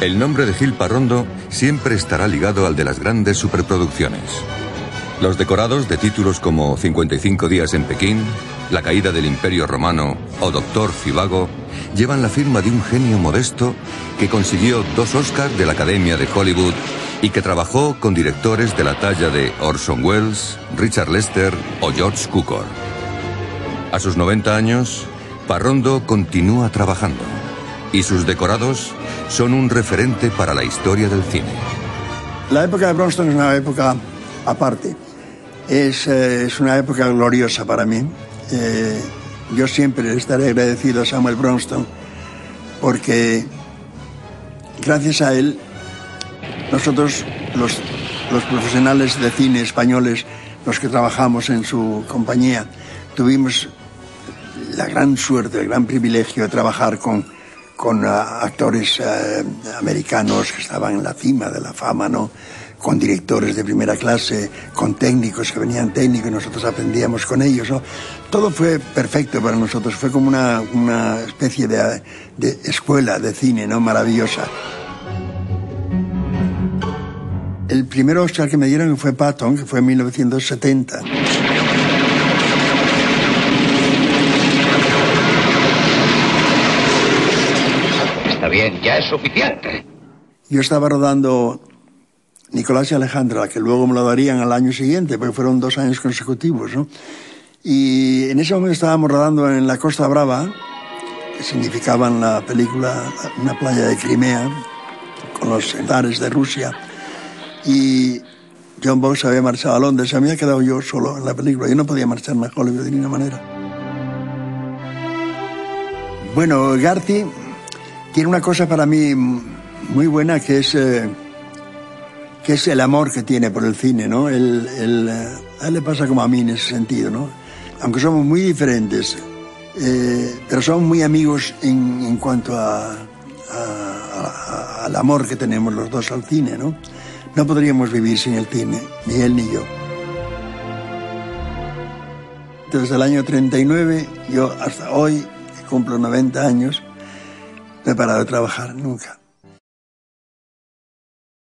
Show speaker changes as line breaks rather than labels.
El nombre de Gil Parrondo siempre estará ligado al de las grandes superproducciones. Los decorados de títulos como 55 días en Pekín, La caída del Imperio Romano o Doctor Zhivago llevan la firma de un genio modesto que consiguió 2 Oscars de la Academia de Hollywood y que trabajó con directores de la talla de Orson Welles, Richard Lester o George Cukor. A sus 90 años, Parrondo continúa trabajando y sus decorados son un referente para la historia del cine.
La época de Bronston es una época aparte. Es una época gloriosa para mí. Yo siempre estaré agradecido a Samuel Bronston porque gracias a él nosotros, los profesionales de cine españoles, los que trabajamos en su compañía, tuvimos la gran suerte, el gran privilegio de trabajar con actores americanos que estaban en la cima de la fama, ¿no? Con directores de primera clase, con técnicos que venían técnicos y nosotros aprendíamos con ellos, ¿no? Todo fue perfecto para nosotros, fue como una especie de escuela de cine, ¿no? Maravillosa. El primer Oscar que me dieron fue Patton, que fue en 1970.
Está bien, ya es suficiente.
Yo estaba rodando Nicolás y Alejandra, que luego me lo darían al año siguiente, porque fueron 2 años consecutivos, ¿no? Y en ese momento estábamos rodando en la Costa Brava, que significaba en la película una playa de Crimea, con los zares de Rusia. Y John Box se había marchado a Londres, se había quedado yo solo en la película. Yo no podía marcharme a Hollywood de ninguna manera. Bueno, Garty tiene una cosa para mí muy buena, que es el amor que tiene por el cine, ¿no? A él le pasa como a mí en ese sentido, ¿no? Aunque somos muy diferentes, pero somos muy amigos en cuanto al amor que tenemos los dos al cine, ¿no? No podríamos vivir sin el cine, ni él ni yo. Desde el año 39, yo hasta hoy, que cumplo 90 años, no he parado de trabajar nunca.